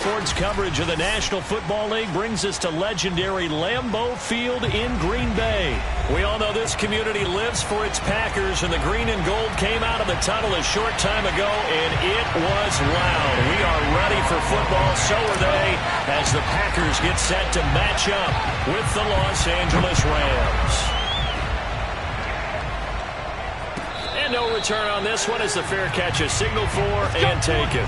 Sports coverage of the National Football League brings us to legendary Lambeau Field in Green Bay. We all know this community lives for its Packers, and the green and gold came out of the tunnel a short time ago, and it was loud. We are ready for football, so are they, as the Packers get set to match up with the Los Angeles Rams. And no return on this one as the fair catch is signaled for and taken.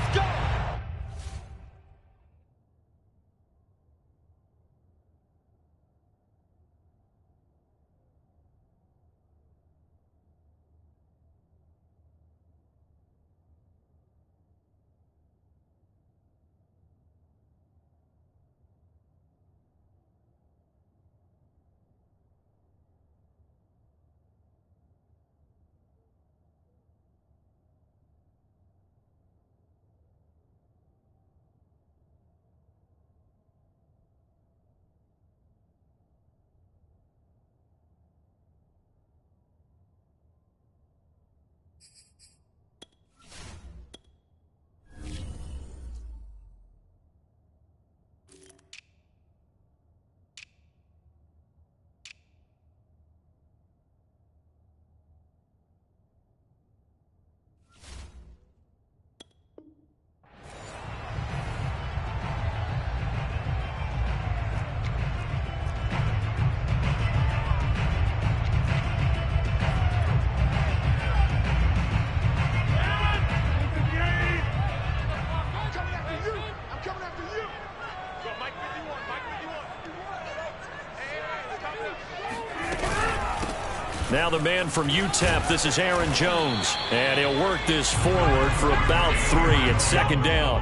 Now the man from UTEP, this is Aaron Jones. And he'll work this forward for about 3 at second down.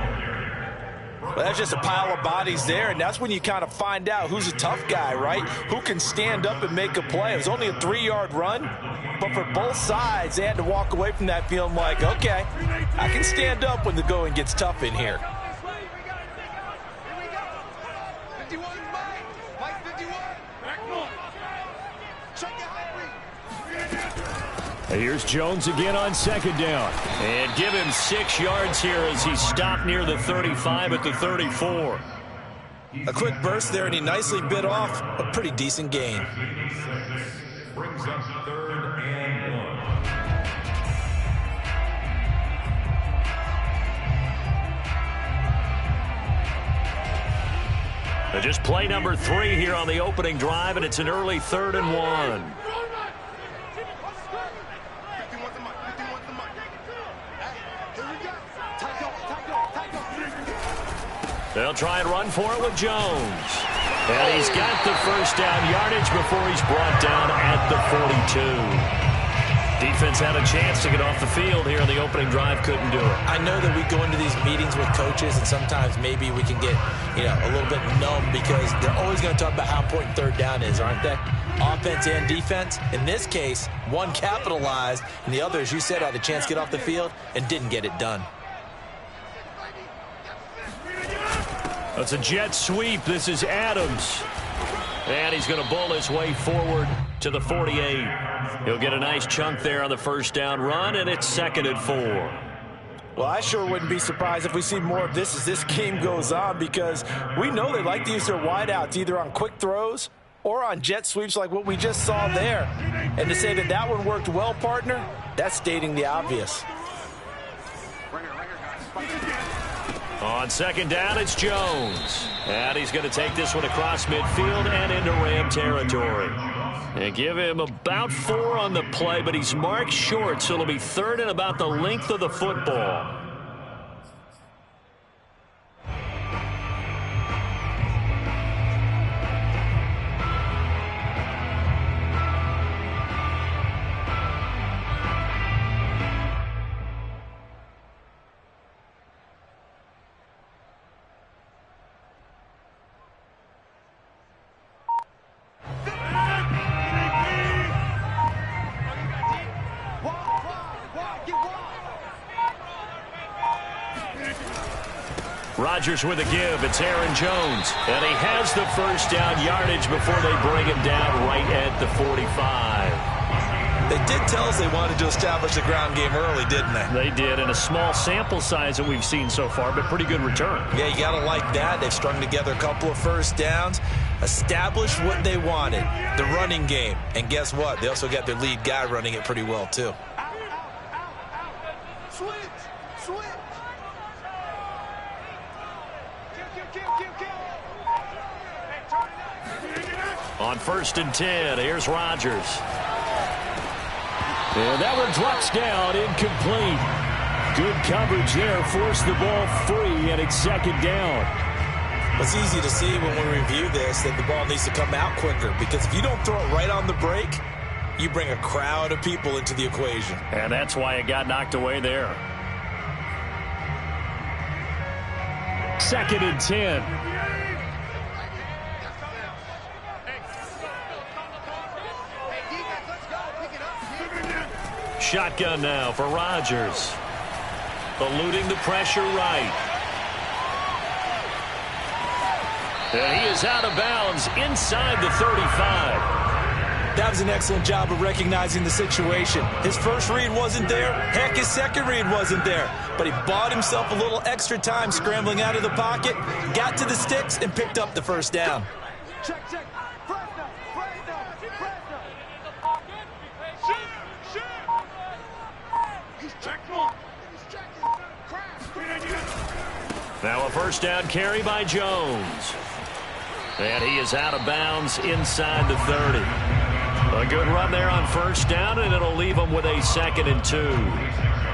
Well, that's just a pile of bodies there, and that's when you kind of find out who's a tough guy, right? Who can stand up and make a play. It was only a 3-yard run, but for both sides, they had to walk away from that feeling like, okay, I can stand up when the going gets tough in here. Here's Jones again on second down. And give him 6 yards here as he stopped near the 35 at the 34. A quick burst there, and he nicely bit off a pretty decent gain. Brings up 3rd and 1. Just play number 3 here on the opening drive, and it's an early 3rd and 1. They'll try and run for it with Jones. And he's got the first down yardage before he's brought down at the 42. Defense had a chance to get off the field here in the opening drive, couldn't do it. I know that we go into these meetings with coaches, and sometimes maybe we can get, a little bit numb because they're always going to talk about how important 3rd down is, aren't they? Offense and defense. In this case, one capitalized, and the other, as you said, had a chance to get off the field and didn't get it done. That's a jet sweep. This is Adams. And he's going to bull his way forward to the 48. He'll get a nice chunk there on the first down run, and it's 2nd and 4. Well, I sure wouldn't be surprised if we see more of this as this game goes on, because we know they like to use their wideouts either on quick throws or on jet sweeps like what we just saw there. And to say that that one worked well, partner, that's stating the obvious. On second down, it's Jones. And he's going to take this one across midfield and into Ram territory. And give him about 4 on the play, but he's marked short, so it'll be 3rd and about the length of the football. Rodgers with a give. It's Aaron Jones. And he has the first down yardage before they bring him down right at the 45. They did tell us they wanted to establish the ground game early, didn't they? They did, in a small sample size that we've seen so far, but pretty good return. Yeah, you got to like that. They've strung together a couple of first downs, established what they wanted, the running game. And guess what? They also got their lead guy running it pretty well, too. On 1st and 10, here's Rodgers. And that one drops down, incomplete. Good coverage there, forced the ball free, and it's 2nd down. It's easy to see when we review this that the ball needs to come out quicker, because if you don't throw it right on the break, you bring a crowd of people into the equation. And that's why it got knocked away there. 2nd and 10. Shotgun now for Rodgers. Eluding the pressure right. And he is out of bounds inside the 35. That was an excellent job of recognizing the situation. His first read wasn't there. Heck, his second read wasn't there. But he bought himself a little extra time scrambling out of the pocket, got to the sticks, and picked up the first down. Check. Now a first down carry by Jones. And he is out of bounds inside the 30. A good run there on first down, and it'll leave him with a 2nd and 2.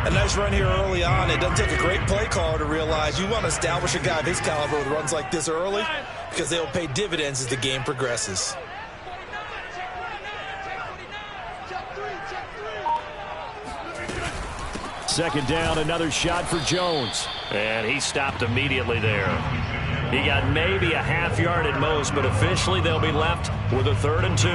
A nice run here early on. It doesn't take a great play caller to realize you want to establish a guy of his caliber with runs like this early, because they'll pay dividends as the game progresses. Second down, another shot for Jones. And he stopped immediately there. He got maybe a half yard at most, but officially they'll be left with a 3rd and 2.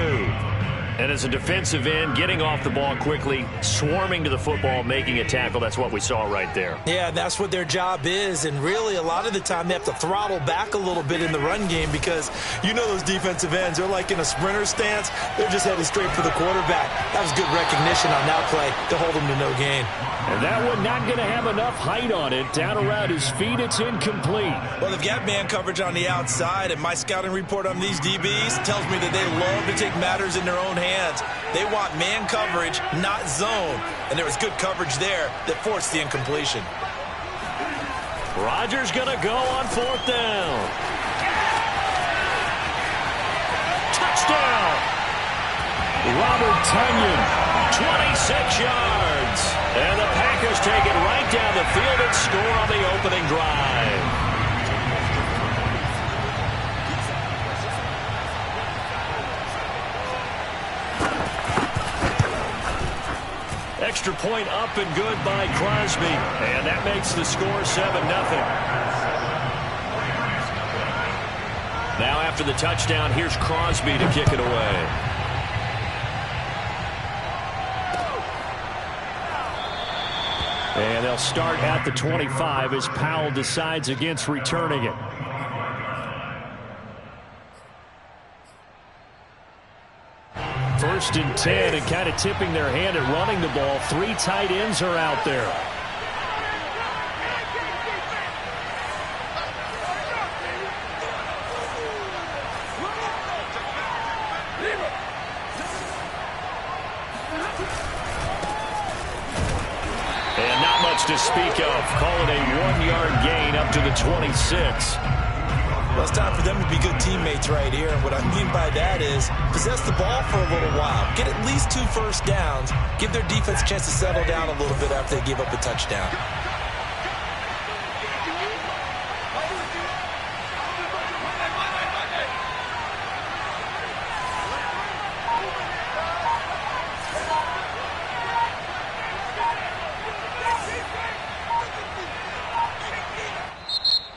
And as a defensive end, getting off the ball quickly, swarming to the football, making a tackle, that's what we saw right there. Yeah, that's what their job is, and really a lot of the time they have to throttle back a little bit in the run game, because you know those defensive ends, they're like in a sprinter stance. They're just headed straight for the quarterback. That was good recognition on that play to hold him to no gain. And that one not going to have enough height on it. Down around his feet, it's incomplete. Well, they've got man coverage on the outside, and my scouting report on these DBs tells me that they love to take matters in their own hands. They want man coverage, not zone. And there was good coverage there that forced the incompletion. Rodgers going to go on 4th down. Touchdown! Robert Tonyan, 26 yards. And the Packers take it right down the field and score on the opening drive. Extra point up and good by Crosby. And that makes the score 7-0. Now after the touchdown, here's Crosby to kick it away. And they'll start at the 25 as Powell decides against returning it. First and 10, and kind of tipping their hand at running the ball. 3 tight ends are out there. And not much to speak of. Call it a 1-yard gain up to the 26. Well, it's time for them to be good teammates right here. And what I mean by that is possess the ball for a little while. Get at least 2 first downs. Give their defense a chance to settle down a little bit after they give up a touchdown.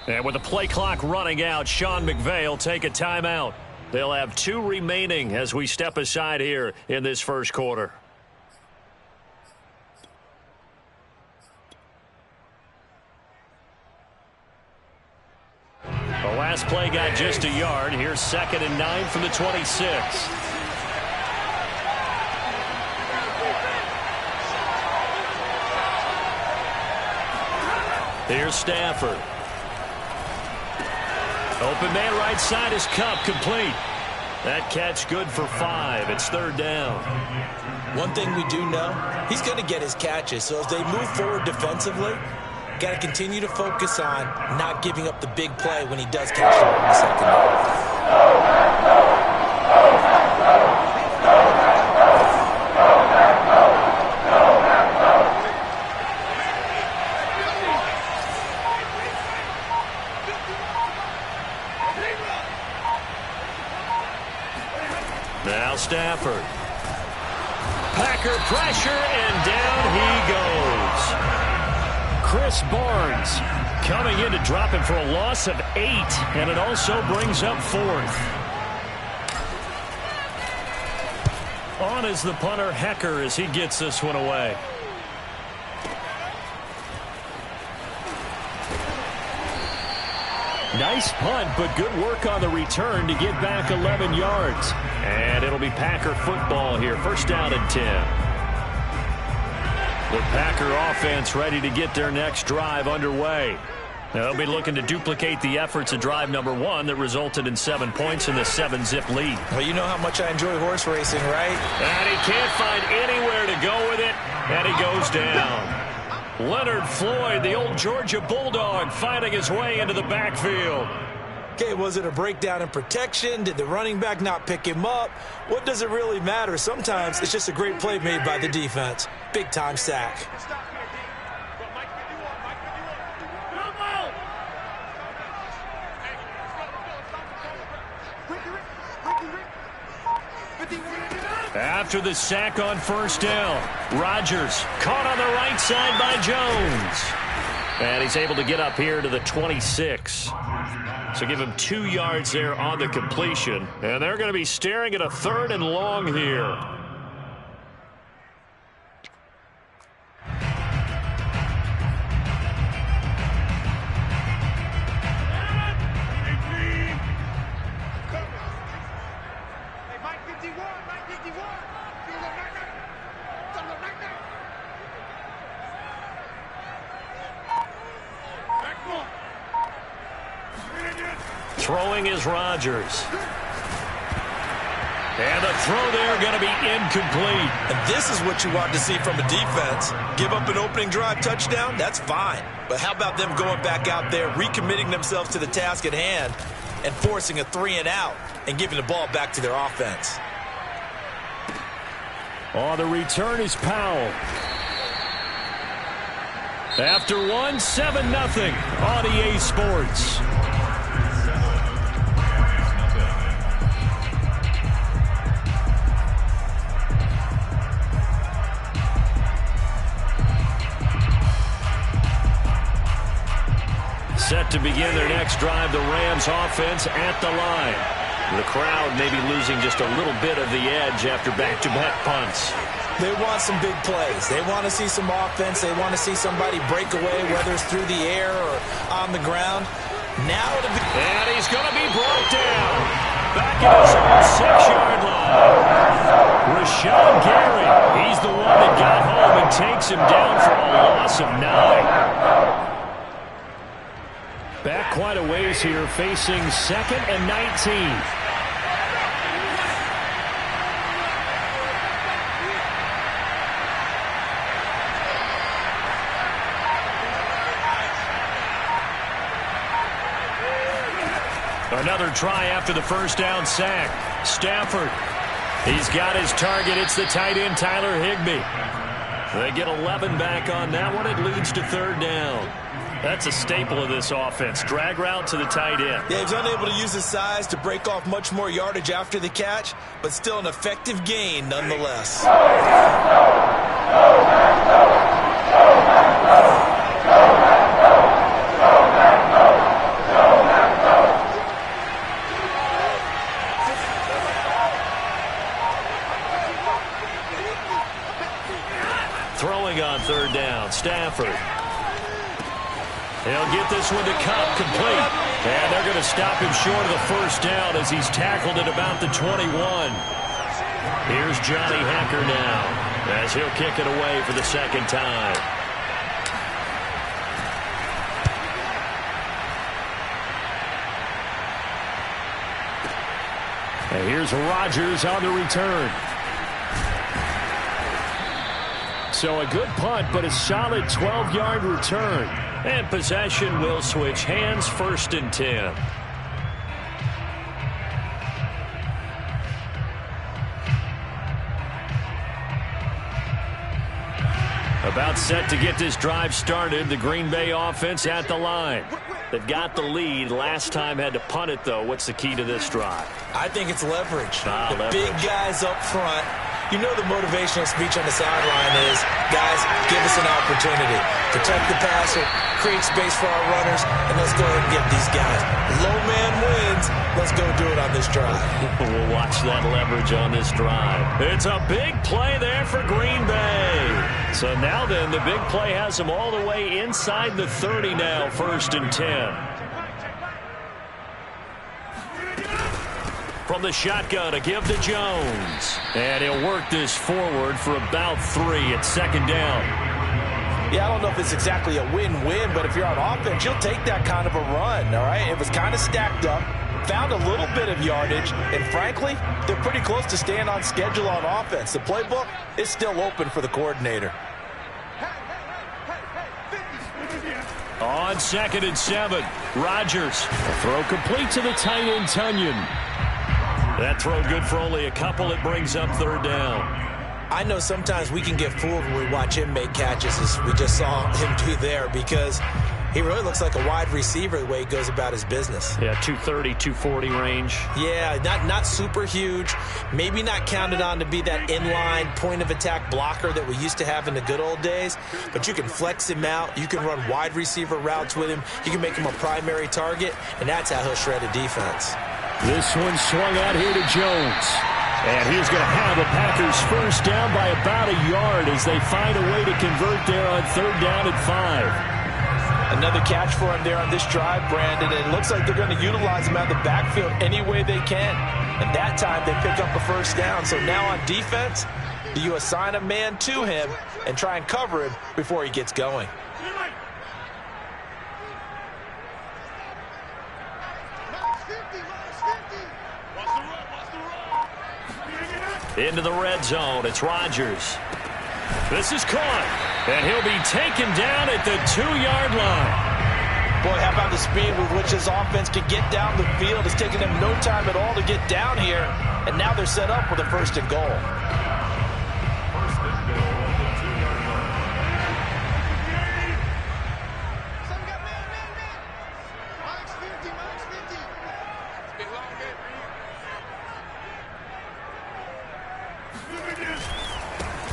And with the play clock running out, Sean McVay will take a timeout. They'll have 2 remaining as we step aside here in this first quarter. The last play got just a yard. Here's 2nd and 9 from the 26. Here's Stafford. Open man right side is Cup, complete. That catch good for 5. It's third down. One thing we do know, he's going to get his catches. So as they move forward defensively, got to continue to focus on not giving up the big play when he does catch the ball in the second down. Now Stafford. Packer pressure, and down he goes. Chris Barnes coming in to drop him for a loss of 8, and it also brings up 4th. On is the punter, Hecker, as he gets this one away. Nice punt, but good work on the return to get back 11 yards. And it'll be Packer football here. First down and 10. The Packer offense ready to get their next drive underway. They'll be looking to duplicate the efforts of drive number 1 that resulted in 7 points in the 7-zip lead. Well, you know how much I enjoy horse racing, right? And he can't find anywhere to go with it, and he goes down. Leonard Floyd, the old Georgia Bulldog, finding his way into the backfield. Okay, was it a breakdown in protection? Did the running back not pick him up? What does it really matter? Sometimes it's just a great play made by the defense. Big-time sack. After the sack on first down, Rodgers caught on the right side by Jones. And he's able to get up here to the 26. So give him 2 yards there on the completion. And they're going to be staring at a 3rd and long here. Throwing is Rodgers. And the throw there going to be incomplete. And this is what you want to see from a defense. Give up an opening drive touchdown, that's fine. But how about them going back out there, recommitting themselves to the task at hand, and forcing a 3-and-out and giving the ball back to their offense. On the return is Powell. After 1, 7-0 on EA Sports. Set to begin their next drive, the Rams offense at the line. The crowd may be losing just a little bit of the edge after back-to-back punts. They want some big plays. They want to see some offense. They want to see somebody break away, whether it's through the air or on the ground. And he's going to be brought down. Back at his own 6-yard line. Rashawn Gary, he's the one that got home and takes him down for a loss of 9. Back quite a ways here, facing 2nd and 19. Another try after the first down sack. Stafford. He's got his target. It's the tight end, Tyler Higbee. They get 11 back on that one. It leads to 3rd down. That's a staple of this offense. Drag route to the tight end. Yeah, he's unable to use his size to break off much more yardage after the catch, but still an effective gain nonetheless. Throwing on 3rd down, Stafford. He'll get this one to Cup, complete. And they're going to stop him short of the first down as he's tackled at about the 21. Here's Johnny Hecker now as he'll kick it away for the 2nd time. And here's Rodgers on the return. So a good punt, but a solid 12-yard return. And possession will switch hands, 1st and 10. About set to get this drive started. The Green Bay offense at the line. They've got the lead. Last time had to punt it, though. What's the key to this drive? I think it's leverage. Leverage. Big guys up front. You know the motivational speech on the sideline is, guys, give us an opportunity. Protect the passer, create space for our runners, and let's go ahead and get these guys. Low man wins. Let's go do it on this drive. We'll watch that leverage on this drive. It's a big play there for Green Bay. So now then, the big play has them all the way inside the 30 now, 1st and 10. From the shotgun to give to Jones. And he'll work this forward for about 3 at 2nd down. Yeah, I don't know if it's exactly a win-win, but if you're on offense, you'll take that kind of a run, all right? It was kind of stacked up, found a little bit of yardage, and frankly, they're pretty close to staying on schedule on offense. The playbook is still open for the coordinator. On 2nd and 7, Rodgers. A throw complete to the tight end, Tunyon. That throw good for only a couple. It brings up 3rd down. I know sometimes we can get fooled when we watch him make catches, as we just saw him do there, because he really looks like a wide receiver the way he goes about his business. Yeah, 230, 240 range. Yeah, not super huge. Maybe not counted on to be that inline point-of-attack blocker that we used to have in the good old days, but you can flex him out. You can run wide receiver routes with him. You can make him a primary target, and that's how he'll shred a defense. This one swung out here to Jones. And he's going to have a Packers 1st down by about a yard as they find a way to convert there on 3rd down and 5. Another catch for him there on this drive, Brandon. And it looks like they're going to utilize him out of the backfield any way they can. And that time they pick up a 1st down. So now on defense, do you assign a man to him and try and cover him before he gets going? Into the red zone. It's Rodgers. This is caught. And he'll be taken down at the 2-yard line. Boy, how about the speed with which this offense can get down the field? It's taking them no time at all to get down here. And now they're set up with a 1st and goal.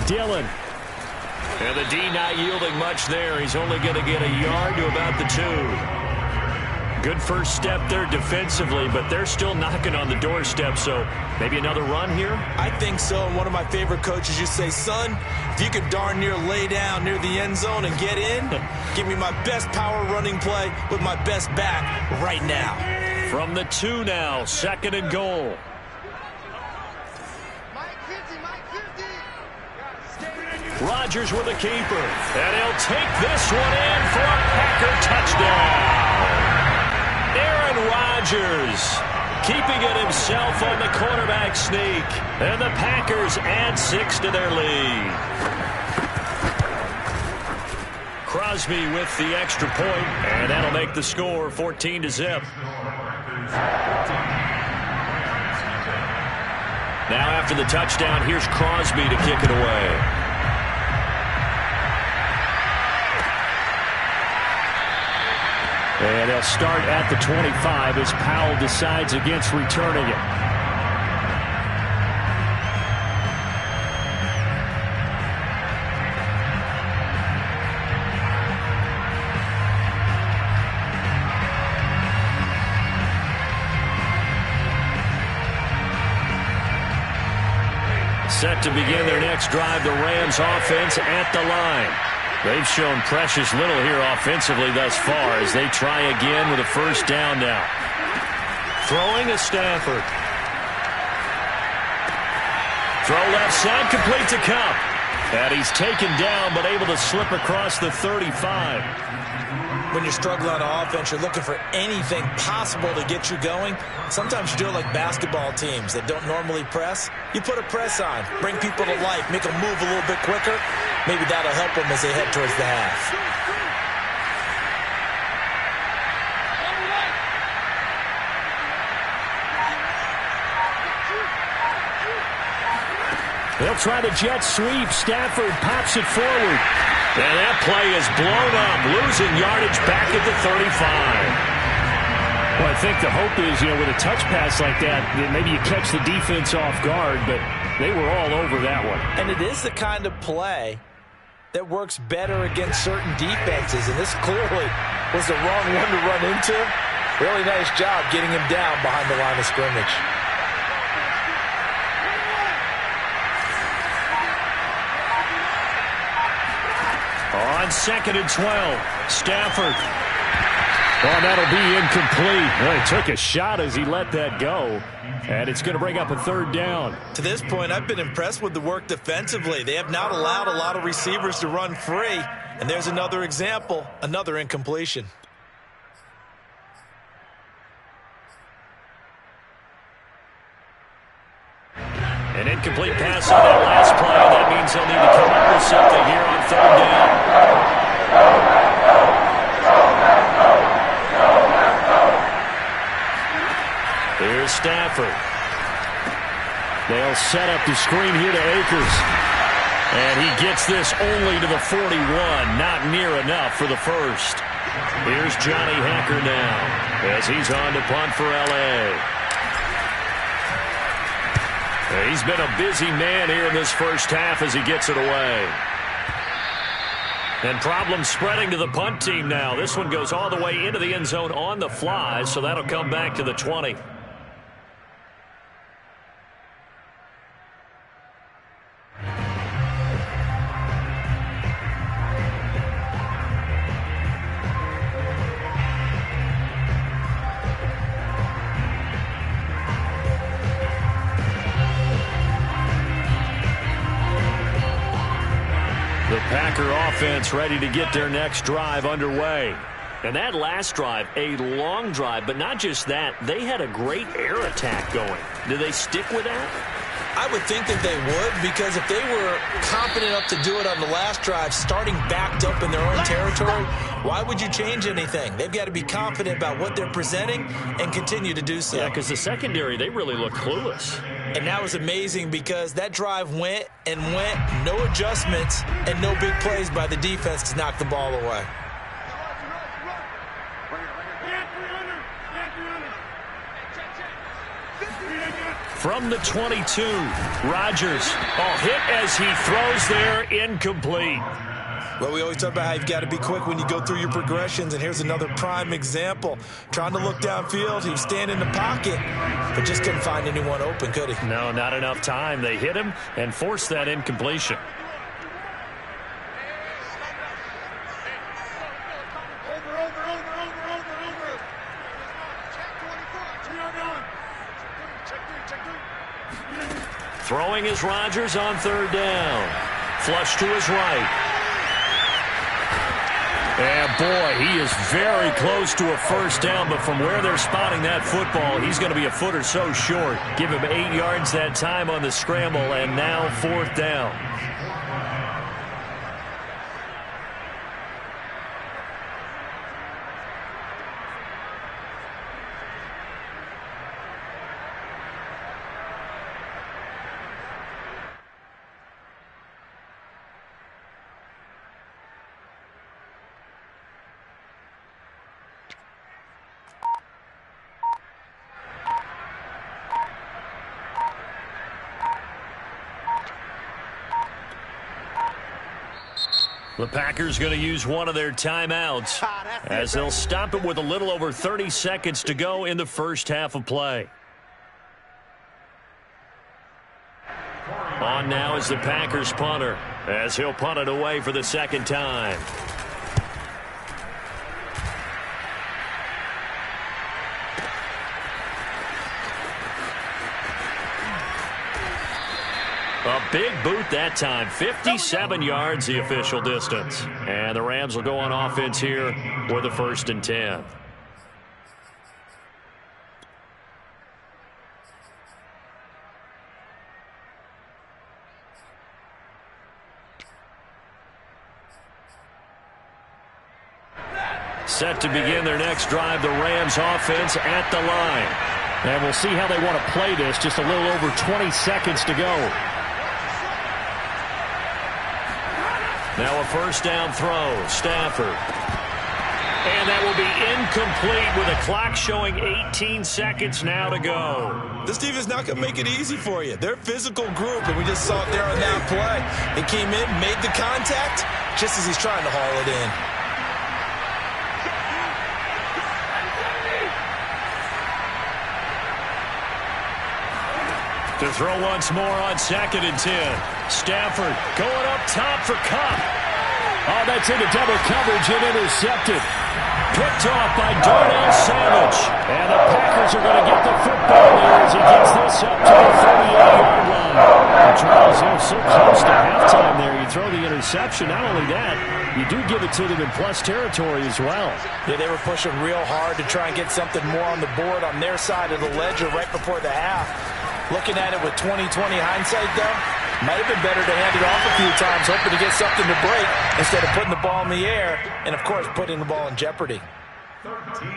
Dillon. And the D not yielding much there. He's only going to get a yard to about the 2. Good first step there defensively, but they're still knocking on the doorstep, so maybe another run here? I think so. And one of my favorite coaches used to say, son, if you could darn near lay down near the end zone and get in, give me my best power running play with my best back right now. From the 2 now, 2nd and goal. Rodgers with a keeper. And he'll take this one in for a Packer touchdown. Aaron Rodgers keeping it himself on the quarterback sneak. And the Packers add 6 to their lead. Crosby with the extra point, and that'll make the score 14-0. Now after the touchdown, here's Crosby to kick it away. And they'll start at the 25 as Powell decides against returning it. Set to begin their next drive, the Rams offense at the line. They've shown precious little here offensively thus far as they try again with a 1st down now. Throwing to Stafford. Throw left side, complete to Kupp. And he's taken down but able to slip across the 35. when you're struggling on offense, you're looking for anything possible to get you going. Sometimes you do it like basketball teams that don't normally press. You put a press on, bring people to life, make them move a little bit quicker. Maybe that'll help them as they head towards the half. They'll try the jet sweep. Stafford pops it forward. And that play is blown up, losing yardage back at the 35. Well, I think the hope is, with a touch pass like that maybe you catch the defense off guard, but they were all over that one. And it is the kind of play that works better against certain defenses, and this clearly was the wrong one to run into. Really nice job getting him down behind the line of scrimmage. On 2nd and 12, Stafford. Oh, that'll be incomplete. Well, he took a shot as he let that go, and it's going to bring up a 3rd down. To this point, I've been impressed with the work defensively. They have not allowed a lot of receivers to run free, and there's another example, another incompletion. An incomplete pass on that last play. That means they'll need to come up with something here on 3rd down. Here's Stafford. They'll set up the screen here to Akers. And he gets this only to the 41. Not near enough for the first. Here's Johnny Hacker now as he's on to punt for L.A. He's been a busy man here in this first half as he gets it away. And problems spreading to the punt team now. This one goes all the way into the end zone on the fly, so that'll come back to the 20. Packer offense ready to get their next drive underway. And that last drive, a long drive, but not just that, they had a great air attack going. Do they stick with that? I would think that they would, because if they were confident enough to do it on the last drive, starting backed up in their own territory, why would you change anything? They've got to be confident about what they're presenting and continue to do so. Yeah, because the secondary, they really look clueless. And that was amazing because that drive went and went, no adjustments, and no big plays by the defense to knock the ball away. From the 22, Rodgers. Hit as he throws there, incomplete. Well, we always talk about how you've got to be quick when you go through your progressions, and here's another prime example. Trying to look downfield, he was standing in the pocket, but just couldn't find anyone open, could he? No, not enough time. They hit him and forced that incompletion. Throwing is Rodgers on 3rd down. Flush to his right. And boy, he is very close to a first down, but from where they're spotting that football, he's going to be a foot or so short. Give him 8 yards that time on the scramble, and now 4th down. The Packers going to use one of their timeouts as they'll stop it with a little over 30 seconds to go in the first half of play. On now is the Packers punter as he'll punt it away for the 2nd time. A big boot that time. 57 yards the official distance. And the Rams will go on offense here with a 1st and 10. Set to begin their next drive, the Rams offense at the line. And we'll see how they want to play this. Just a little over 20 seconds to go. Now a 1st down throw. Stafford. And that will be incomplete with a clock showing 18 seconds now to go. This defense is not going to make it easy for you. They're a physical group, and we just saw it there on that play. They came in, made the contact, just as he's trying to haul it in. To throw once more on 2nd and 10. Stafford going up top for Cup. Oh, that's into double coverage and intercepted. Picked off by Darnell Savage. And the Packers are going to get the football there as he gets this up to the 38-yard line. And Charles, they're so close to halftime there. You throw the interception. Not only that, you do give it to them in plus territory as well. Yeah, they were pushing real hard to try and get something more on the board on their side of the ledger right before the half. Looking at it with 20/20 hindsight, though, might have been better to hand it off a few times, hoping to get something to break instead of putting the ball in the air and, of course, putting the ball in jeopardy.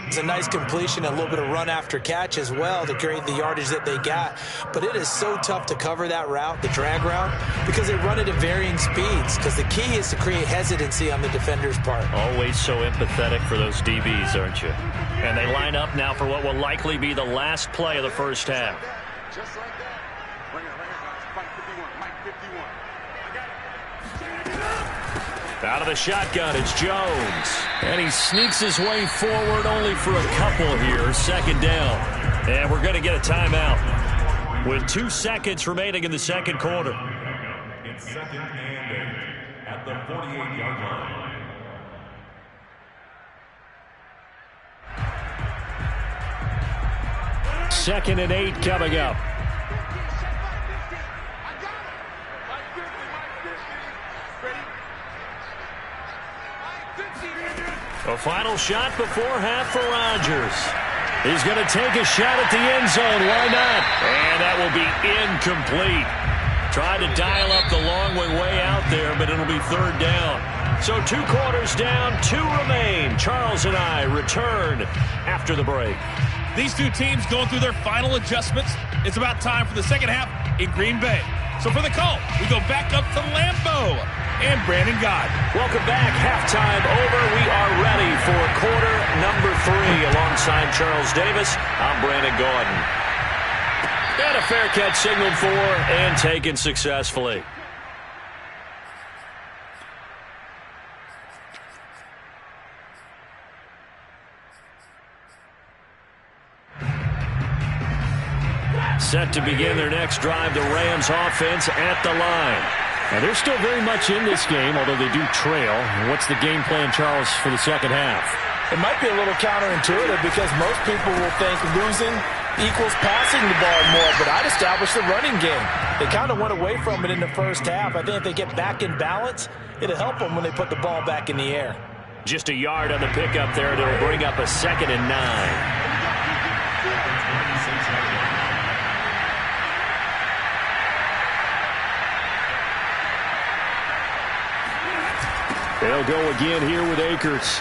It's a nice completion, a little bit of run after catch as well to create the yardage that they got. But it is so tough to cover that route, the drag route, because they run it at varying speeds. Because the key is to create hesitancy on the defender's part. Always so empathetic for those DBs, aren't you? And they line up now for what will likely be the last play of the first half. Just like that. Right here, guys. Fight 51. Mike 51. I got it. Out of the shotgun, it's Jones. And he sneaks his way forward only for a couple here. 2nd down. And we're going to get a timeout with 2 seconds remaining in the 2nd quarter. It's 2nd and 8 at the 48-yard line. 2nd and 8 coming up. A final shot before half for Rodgers. He's going to take a shot at the end zone. Why not? And that will be incomplete. Tried to dial up the long way out there, but it'll be 3rd down. So 2 quarters down, 2 remain. Charles and I return after the break. These two teams going through their final adjustments. It's about time for the second half in Green Bay. So for the call, we go back up to Lambeau and Brandon God. Welcome back. Halftime over. We are ready for quarter number 3. Alongside Charles Davis, I'm Brandon Gaudin. And a fair catch signaled for and taken successfully. Set to begin their next drive, the Rams offense at the line. And they're still very much in this game, although they do trail. What's the game plan, Charles, for the second half? It might be a little counterintuitive because most people will think losing equals passing the ball more, but I'd establish the running game. They kind of went away from it in the first half. I think if they get back in balance, it'll help them when they put the ball back in the air. Just a yard on the pickup there. That'll bring up a 2nd and 9. They'll go again here with Akers.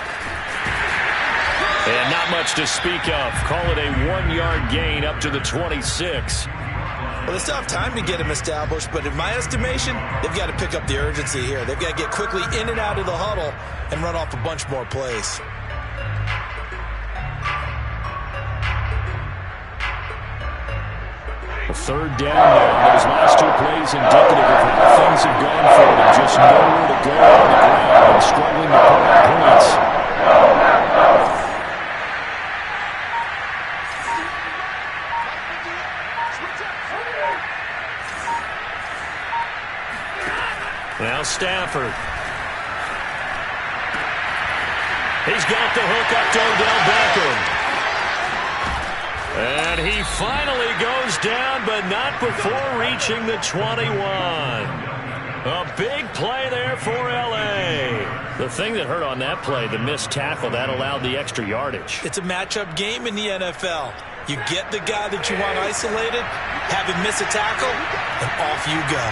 And not much to speak of. Call it a 1-yard gain up to the 26. Well, they still have time to get him established, but in my estimation, they've got to pick up the urgency here. They've got to get quickly in and out of the huddle and run off a bunch more plays. A 3rd down there. Those last 2 plays indicative of how things have gone for them. Just nowhere to go on the ground and struggling to put up points. Now Stafford. He's got the hook up to Odell Beckham. And he finally goes down, but not before reaching the 21. A big play there for L.A. The thing that hurt on that play, the missed tackle, that allowed the extra yardage. It's a matchup game in the NFL. You get the guy that you want isolated, have him miss a tackle, and off you go.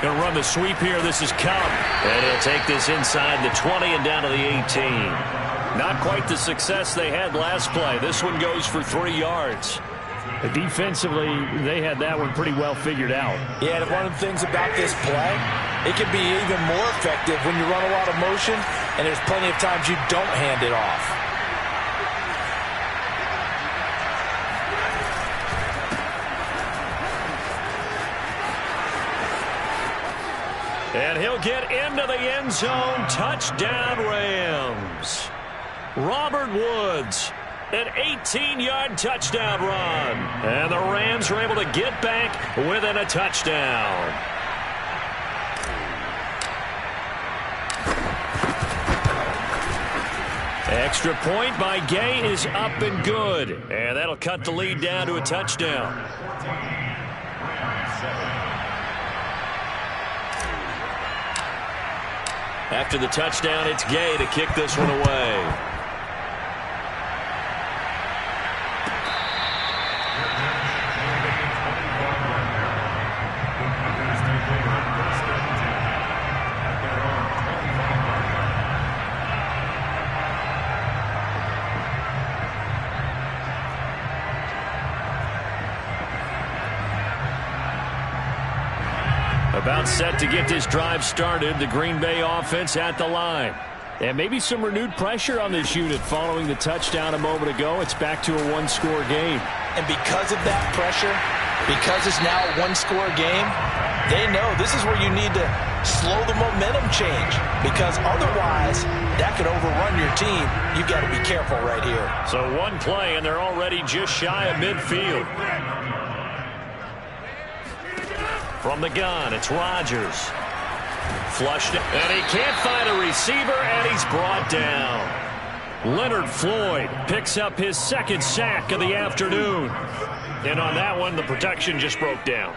Going to run the sweep here. This is Cobb. And he'll take this inside the 20 and down to the 18. Not quite the success they had last play. This one goes for 3 yards. Defensively, they had that one pretty well figured out. Yeah, and one of the things about this play, it can be even more effective when you run a lot of motion, and there's plenty of times you don't hand it off. And he'll get into the end zone. Touchdown, Rams. Robert Woods, an 18-yard touchdown run. And the Rams are able to get back within a touchdown. Extra point by Gay is up and good. And that'll cut the lead down to a touchdown. After the touchdown, it's Gay to kick this one away. About set to get this drive started. The Green Bay offense at the line. And maybe some renewed pressure on this unit following the touchdown a moment ago. It's back to a one-score game. And because of that pressure, because it's now a one-score game, they know this is where you need to slow the momentum change. Because otherwise, that could overrun your team. You've got to be careful right here. So one play, and they're already just shy of midfield. From the gun, it's Rodgers. Flushed it, and he can't find a receiver, and he's brought down. Leonard Floyd picks up his second sack of the afternoon. And on that one, the protection just broke down.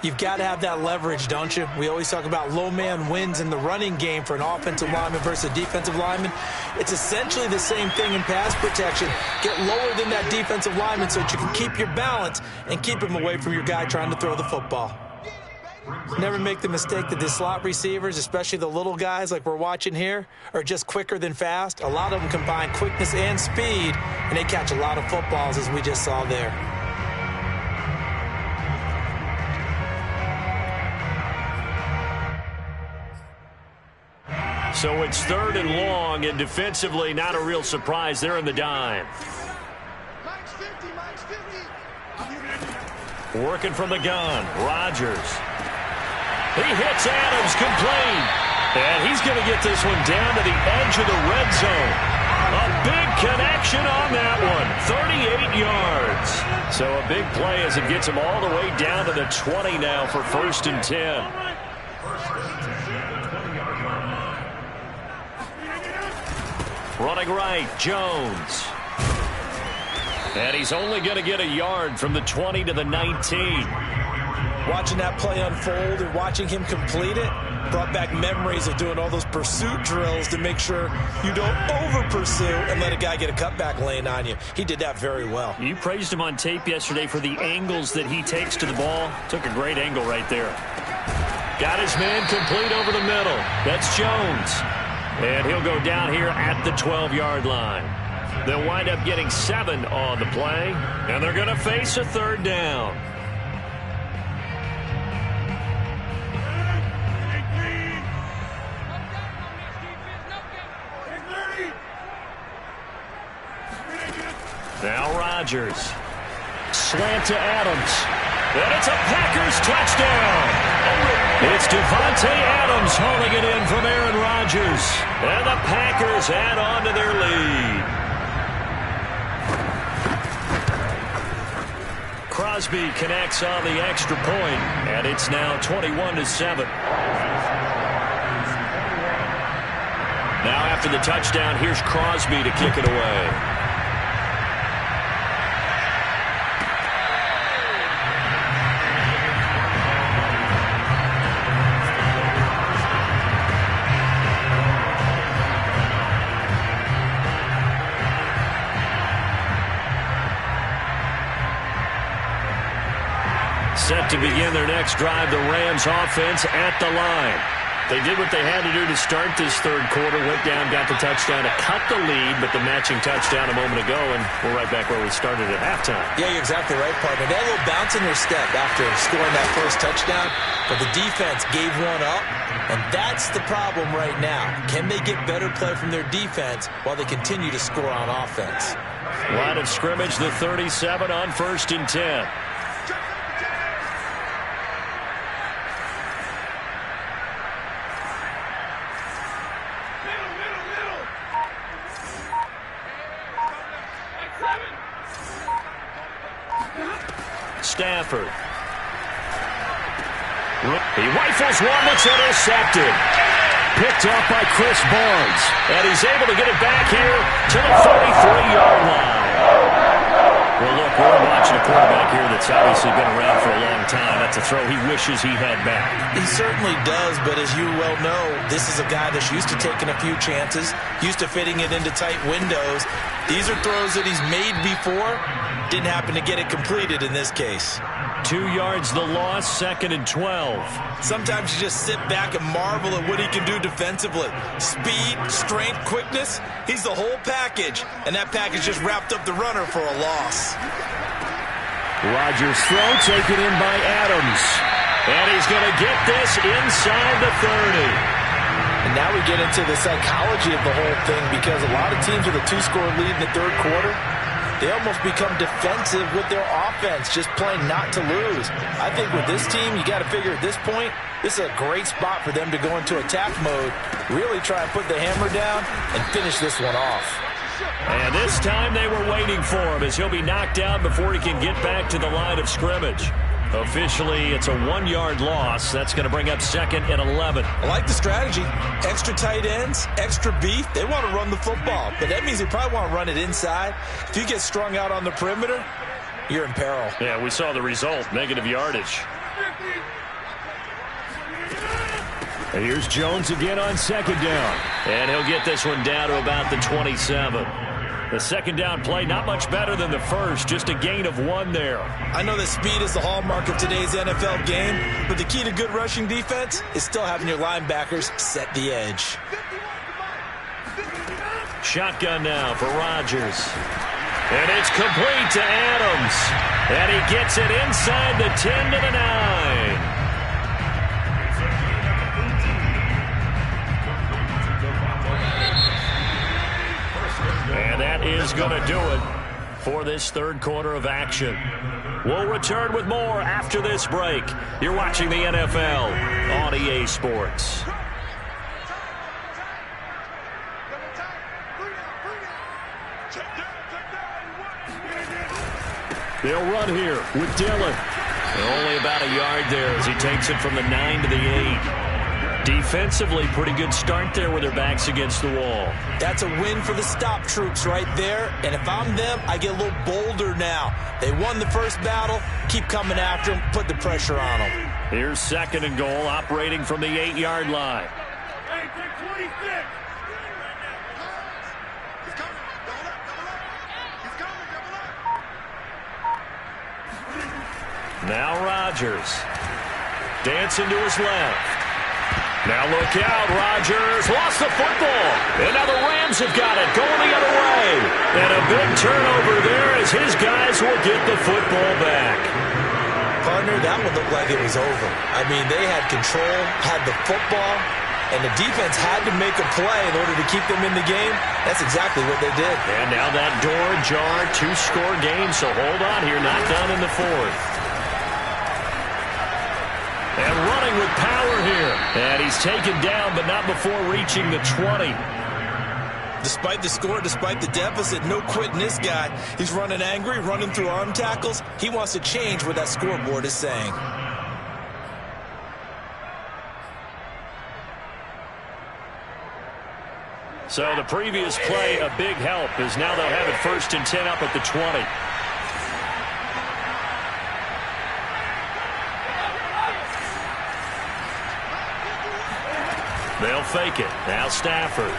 You've got to have that leverage, don't you? We always talk about low man wins in the running game for an offensive lineman versus a defensive lineman. It's essentially the same thing in pass protection. Get lower than that defensive lineman so that you can keep your balance and keep him away from your guy trying to throw the football. Never make the mistake that the slot receivers, especially the little guys like we're watching here, are just quicker than fast. A lot of them combine quickness and speed, and they catch a lot of footballs, as we just saw there. So it's 3rd and long, and defensively not a real surprise. They're in the dime. Working from the gun, Rodgers. He hits Adams complete. And he's going to get this one down to the edge of the red zone. A big connection on that one. 38 yards. So a big play as it gets him all the way down to the 20 now for 1st and 10. Running right, Jones. And he's only going to get a yard from the 20 to the 19. Watching that play unfold and watching him complete it brought back memories of doing all those pursuit drills to make sure you don't over-pursue and let a guy get a cutback lane on you. He did that very well. You praised him on tape yesterday for the angles that he takes to the ball. Took a great angle right there. Got his man complete over the middle. That's Jones. And he'll go down here at the 12-yard line. They'll wind up getting 7 on the play, and they're going to face a 3rd down. Now Rodgers. Slant to Adams. And it's a Packers touchdown. It's Devontae Adams hauling it in from Aaron Rodgers. And the Packers add on to their lead. Crosby connects on the extra point, and it's now 21-7. Now after the touchdown, here's Crosby to kick it away. Set to begin their next drive, the Rams offense at the line. They did what they had to do to start this third quarter, went down, got the touchdown to cut the lead, but the matching touchdown a moment ago, and we're right back where we started at halftime. Yeah, you're exactly right, partner. They had a little bounce in their step after scoring that first touchdown, but the defense gave one up, and that's the problem right now. Can they get better play from their defense while they continue to score on offense? Line of scrimmage, the 37 on 1st and 10. Stafford. He rifles one that's intercepted. Picked off by Chris Barnes. And he's able to get it back here to the 33-yard line. Well, look, we're watching a quarterback here that's obviously been around for a long time. That's a throw he wishes he had back. He certainly does, but as you well know, this is a guy that's used to taking a few chances, used to fitting it into tight windows. These are throws that he's made before. Didn't happen to get it completed in this case. 2 yards the loss, 2nd and 12. Sometimes you just sit back and marvel at what he can do defensively. Speed, strength, quickness, he's the whole package. And that package just wrapped up the runner for a loss. Rodgers' throw taken in by Adams. And he's going to get this inside the 30. And now we get into the psychology of the whole thing, because a lot of teams with a 2-score lead in the third quarter, they almost become defensive with their offense, just playing not to lose. I think with this team, you got to figure at this point, this is a great spot for them to go into attack mode, really try and put the hammer down and finish this one off. And this time they were waiting for him, as he'll be knocked down before he can get back to the line of scrimmage. Officially, it's a 1-yard loss. That's going to bring up 2nd and 11. I like the strategy. Extra tight ends, extra beef. They want to run the football, but that means they probably want to run it inside. If you get strung out on the perimeter, you're in peril. Yeah, we saw the result, negative yardage. And here's Jones again on 2nd down. And he'll get this one down to about the 27. The 2nd down play, not much better than the first, just a gain of 1 there. I know that speed is the hallmark of today's NFL game, but the key to good rushing defense is still having your linebackers set the edge. Shotgun now for Rodgers. And it's complete to Adams. And he gets it inside the 10 to the 9. And that is going to do it for this third quarter of action. We'll return with more after this break. You're watching the NFL on EA Sports. They'll run here with Dillon. Only about a yard there as he takes it from the 9 to the 8. Defensively, pretty good start there with their backs against the wall. That's a win for the stop troops right there. And if I'm them, I get a little bolder now. They won the first battle. Keep coming after them. Put the pressure on them. Here's 2nd and goal, operating from the 8-yard line. Hey, take 26. He's coming. Double up, double up. He's coming, double up. Now Rodgers. Dancing to his left. Now look out, Rodgers lost the football. And now the Rams have got it, going the other way. And a big turnover there as his guys will get the football back. Partner, that one looked like it was over. I mean, they had control, had the football, and the defense had to make a play in order to keep them in the game. That's exactly what they did. And now that door ajar, 2-score game, so hold on here, not done in the 4th. And running with power here. And he's taken down, but not before reaching the 20. Despite the score, despite the deficit, no quitting this guy. He's running angry, running through arm tackles. He wants to change what that scoreboard is saying. So the previous play, a big help, as now they'll have it 1st and 10 up at the 20. They'll fake it. Now Stafford.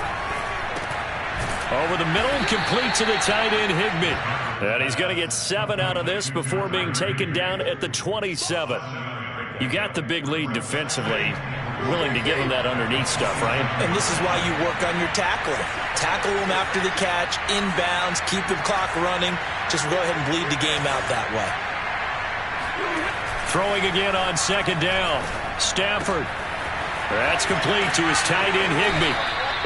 Over the middle and complete to the tight end, Higbee. And he's going to get 7 out of this before being taken down at the 27. You got the big lead defensively. Willing to give him that underneath stuff, right? And this is why you work on your tackling. Tackle him after the catch, inbounds, keep the clock running. Just go ahead and bleed the game out that way. Throwing again on 2nd down. Stafford. That's complete to his tight end, Higbee.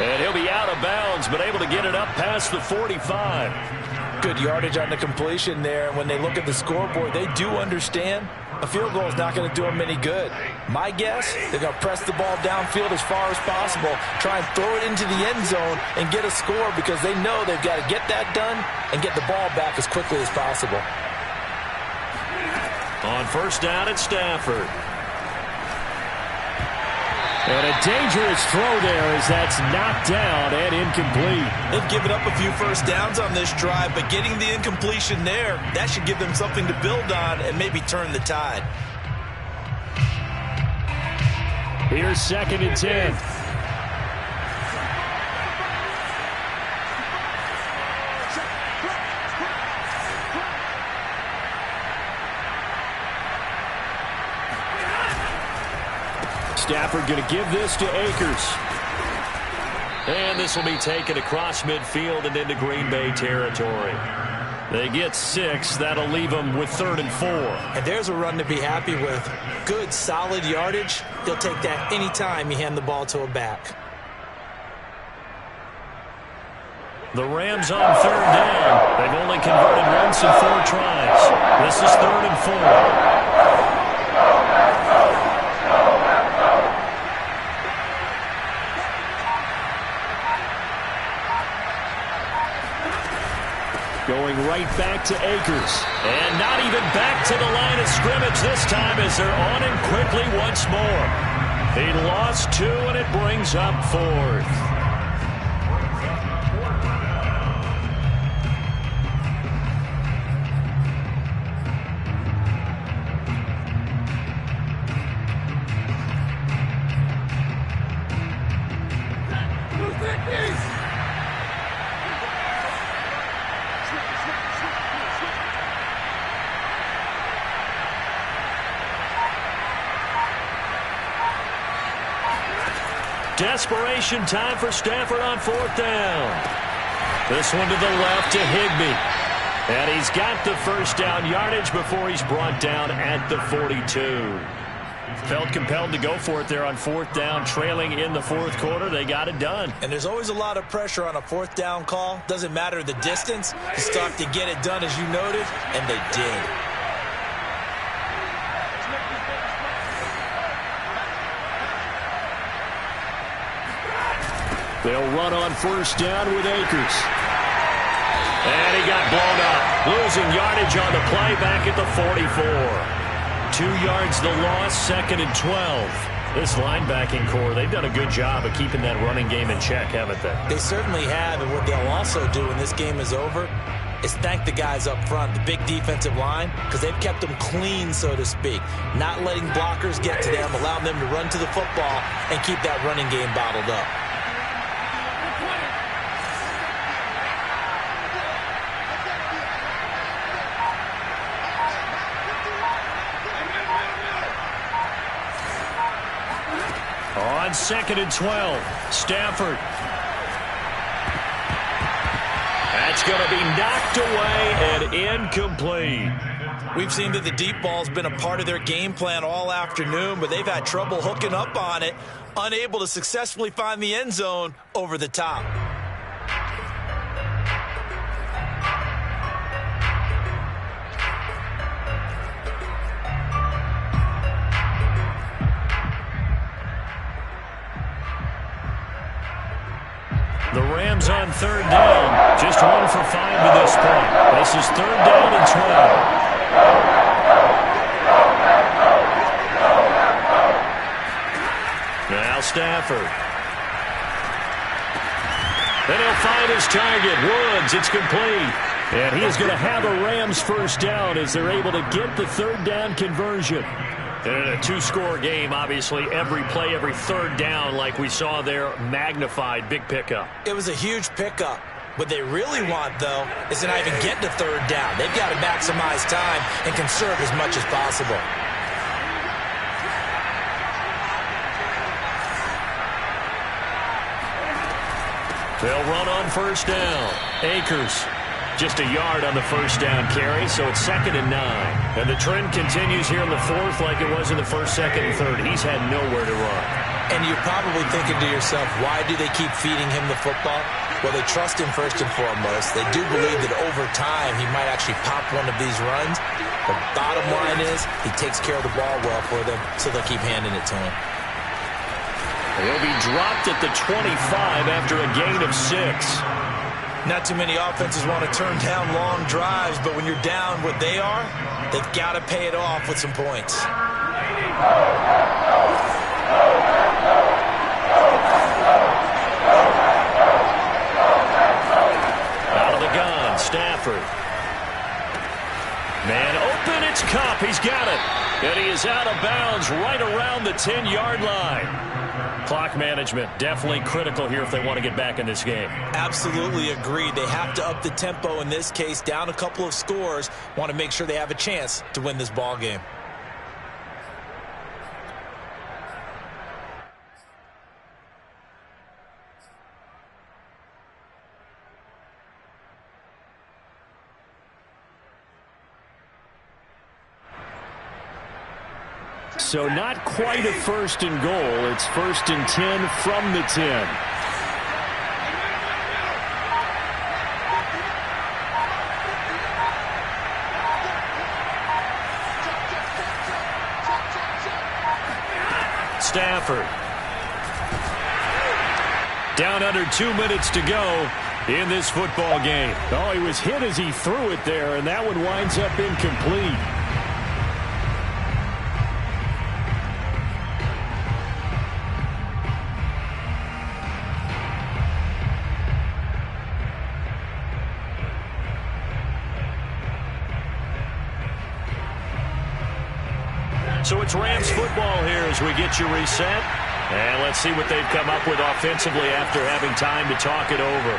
And he'll be out of bounds, but able to get it up past the 45. Good yardage on the completion there. And when they look at the scoreboard, they do understand a field goal is not going to do them any good. My guess, they're going to press the ball downfield as far as possible, try and throw it into the end zone and get a score because they know they've got to get that done and get the ball back as quickly as possible. On 1st down, it's Stafford. And a dangerous throw there as that's knocked down and incomplete. They've given up a few 1st downs on this drive, but getting the incompletion there, that should give them something to build on and maybe turn the tide. Here's 2nd and 10. Stafford going to give this to Akers. And this will be taken across midfield and into Green Bay territory. They get 6. That'll leave them with 3rd and 4. And there's a run to be happy with. Good, solid yardage. They'll take that any time you hand the ball to a back. The Rams on 3rd down. They've only converted once in 4 tries. This is 3rd and 4. Going right back to Akers. And not even back to the line of scrimmage this time as they're on him quickly once more. He lost 2 and it brings up 4th. Desperation time for Stafford on 4th down. This one to the left to Higbee. And he's got the 1st down yardage before he's brought down at the 42. Felt compelled to go for it there on 4th down, trailing in the 4th quarter. They got it done. And there's always a lot of pressure on a 4th down call. Doesn't matter the distance. You start to get it done as you noted, and they did. They'll run on 1st down with Akers. And he got blown up. Losing yardage on the play back at the 44. 2 yards the loss, 2nd and 12. This linebacking core, they've done a good job of keeping that running game in check, haven't they? They certainly have, and what they'll also do when this game is over is thank the guys up front, the big defensive line, because they've kept them clean, so to speak. Not letting blockers get to them, allowing them to run to the football and keep that running game bottled up. On 2nd and 12, Stafford. That's going to be knocked away and incomplete. We've seen that the deep ball's been a part of their game plan all afternoon, but they've had trouble hooking up on it, unable to successfully find the end zone over the top. The Rams on 3rd down. Just 1 for 5 to this point. This is 3rd down and 12. Now Stafford. And he'll find his target. Woods, it's complete. And he is going to have a Rams first down as they're able to get the third down conversion. And a two-score game, obviously, every play, every third down, like we saw there, magnified, big pickup. It was a huge pickup. What they really want, though, is to not even get to third down. They've got to maximize time and conserve as much as possible. They'll run on first down. Akers. Just a yard on the first down carry, so it's 2nd and 9. And the trend continues here in the fourth like it was in the first, second, and third. He's had nowhere to run. And you're probably thinking to yourself, why do they keep feeding him the football? Well, they trust him first and foremost. They do believe that over time he might actually pop one of these runs. The bottom line is he takes care of the ball well for them, so they'll keep handing it to him. He'll be dropped at the 25 after a gain of 6. Not too many offenses want to turn down long drives, but when you're down what they are, they've got to pay it off with some points. Out of the gun, Stafford. Man open, it's Kupp. He's got it. And he is out of bounds right around the 10-yard line. Clock management, definitely critical here if they want to get back in this game. Absolutely agreed. They have to up the tempo in this case, down a couple of scores. Want to make sure they have a chance to win this ball game. So not quite a 1st and goal. It's 1st and 10 from the 10. Stafford. Down under 2 minutes to go in this football game. Oh, he was hit as he threw it there, and that one winds up incomplete. So it's Rams football here as we get you reset. And let's see what they've come up with offensively after having time to talk it over.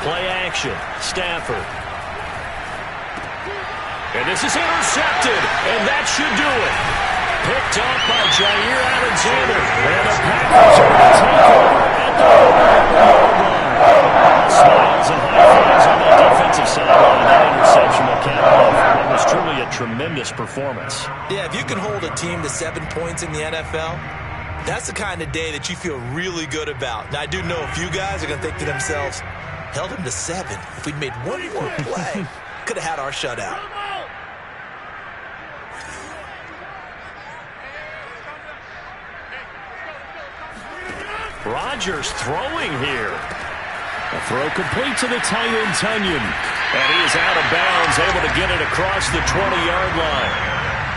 Play action. Stafford. And this is intercepted. And that should do it. Picked off by Jair Alexander. And the Packers are going to take over at the 4-yard line. Smiles and high fives on that defensive sideline. That interception will cap off. That was truly a tremendous performance. Yeah, if you can hold a team to 7 points in the NFL, that's the kind of day that you feel really good about. Now, I do know a few guys are going to think to themselves, held them to 7. If we'd made one more play, could have had our shutout. Rodgers throwing here. A throw complete to the tight end, Tunyon. And he is out of bounds, able to get it across the 20-yard line.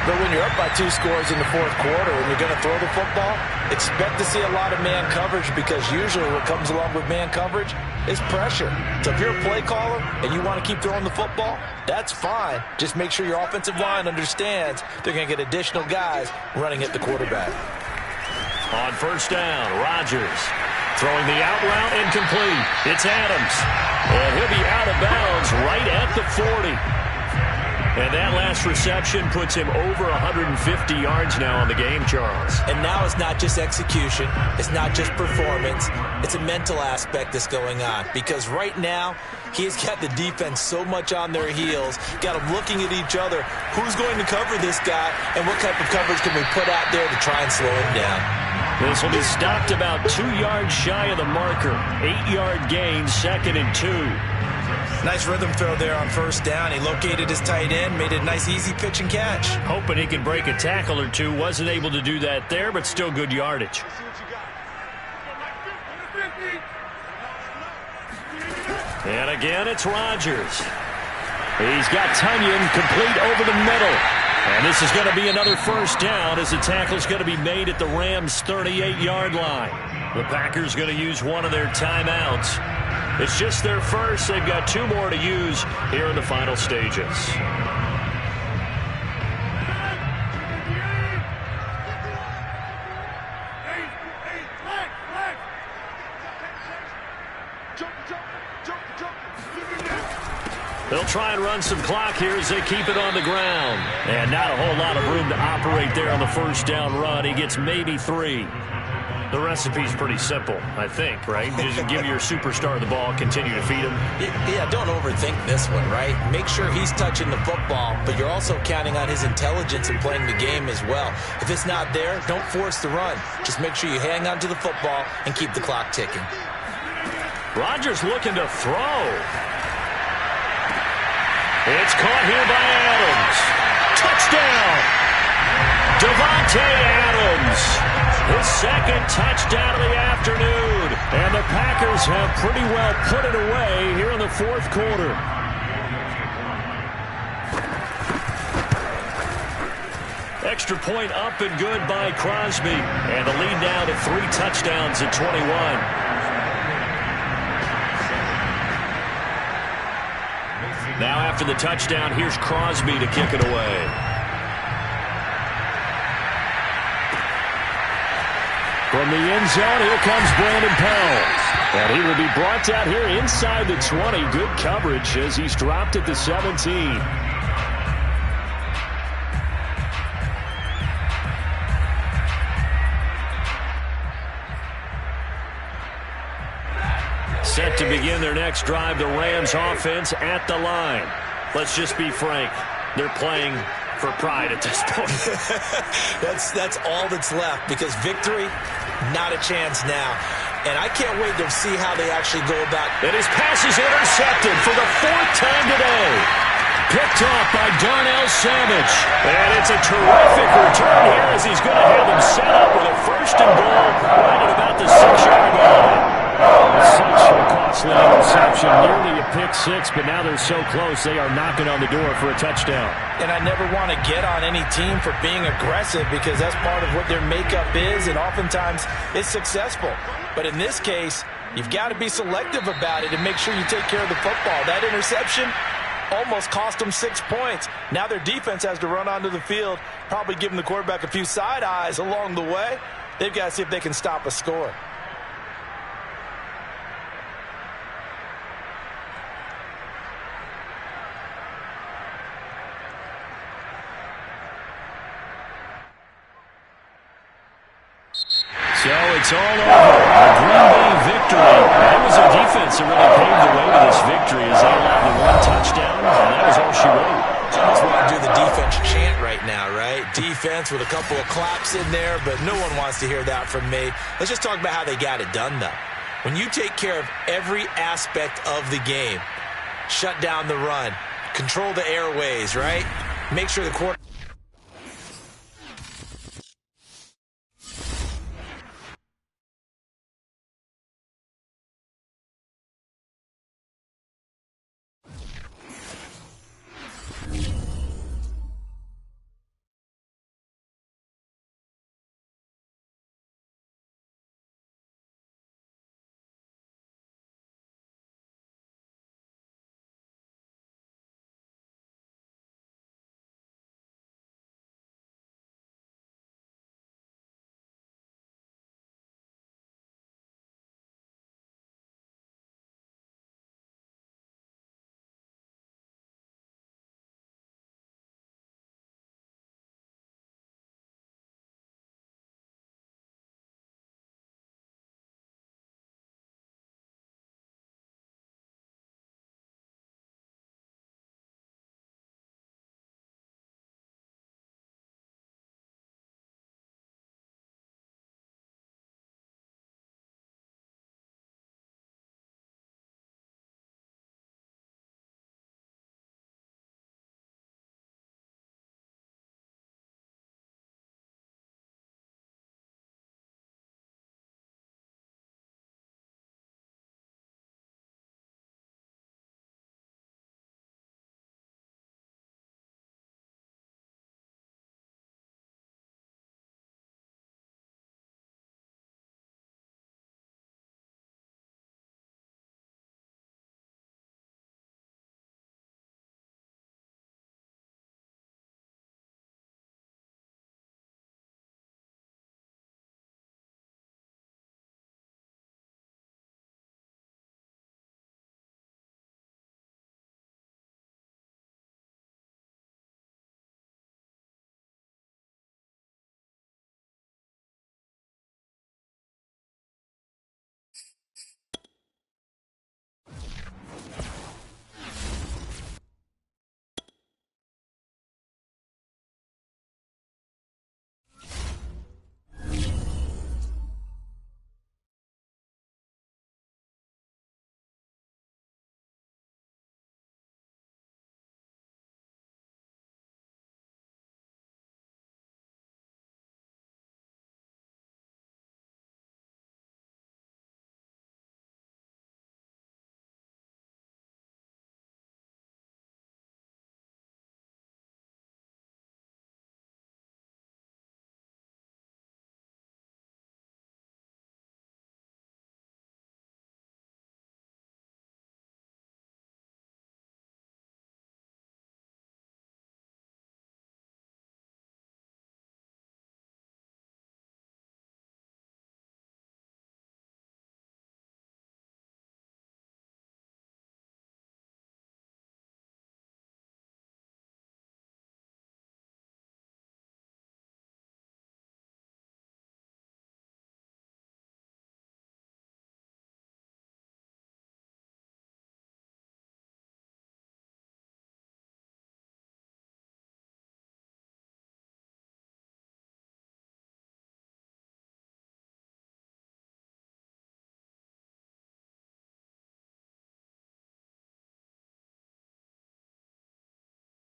But when you're up by 2 scores in the fourth quarter and you're going to throw the football, expect to see a lot of man coverage, because usually what comes along with man coverage is pressure. So if you're a play caller and you want to keep throwing the football, that's fine. Just make sure your offensive line understands they're going to get additional guys running at the quarterback. On first down, Rodgers throwing the out route incomplete. It's Adams. And he'll be out of bounds right at the 40. And that last reception puts him over 150 yards now on the game, Charles. And now it's not just execution. It's not just performance. It's a mental aspect that's going on. Because right now, he's got the defense so much on their heels, got them looking at each other. Who's going to cover this guy, and what type of coverage can we put out there to try and slow him down? This will be stopped about 2 yards shy of the marker. 8-yard gain, 2nd and 2. Nice rhythm throw there on first down. He located his tight end, made a nice easy pitch and catch. Hoping he could break a tackle or two. Wasn't able to do that there, but still good yardage. And again, it's Rodgers. He's got Tunyon complete over the middle. And this is going to be another first down as the tackle's going to be made at the Rams' 38-yard line. The Packers going to use one of their timeouts. It's just their first. They've got 2 more to use here in the final stages. They'll try and run some clock here as they keep it on the ground. And not a whole lot of room to operate there on the first down run. He gets maybe 3. The recipe's pretty simple, I think, right? Just give your superstar the ball, continue to feed him. Yeah, don't overthink this one, right? Make sure he's touching the football, but you're also counting on his intelligence in playing the game as well. If it's not there, don't force the run. Just make sure you hang on to the football and keep the clock ticking. Rodgers looking to throw. It's caught here by Adams. Touchdown! Devontae Adams. His second touchdown of the afternoon. And the Packers have pretty well put it away here in the fourth quarter. Extra point up and good by Crosby. And the lead now to 3 touchdowns at 21. Now after the touchdown, here's Crosby to kick it away. From the end zone, here comes Brandon Powell. And he will be brought down here inside the 20. Good coverage as he's dropped at the 17. Set to begin their next drive, the Rams offense at the line. Let's just be frank. They're playing for pride at this point. That's all that's left because victory, not a chance now. And I can't wait to see how they actually go about. And his pass is intercepted for the 4th time today. Picked off by Darnell Savage. And it's a terrific return here as he's going to have him set up with a 1st and goal right at about the 6-yard line. Such a costly interception, nearly a pick-6, but now they're so close they are knocking on the door for a touchdown. And I never want to get on any team for being aggressive because that's part of what their makeup is, and oftentimes it's successful. But in this case, you've got to be selective about it and make sure you take care of the football. That interception almost cost them 6 points. Now their defense has to run onto the field, probably giving the quarterback a few side eyes along the way. They've got to see if they can stop a score. So it's all over. A Green Bay victory. That was their defense that really paved the way to this victory as they allowed the 1 touchdown, and that was all she wrote. Almost want to do the defense chant right now, right? Defense with a couple of claps in there, but no one wants to hear that from me. Let's just talk about how they got it done, though. When you take care of every aspect of the game, shut down the run, control the airways, right? Make sure the quarterback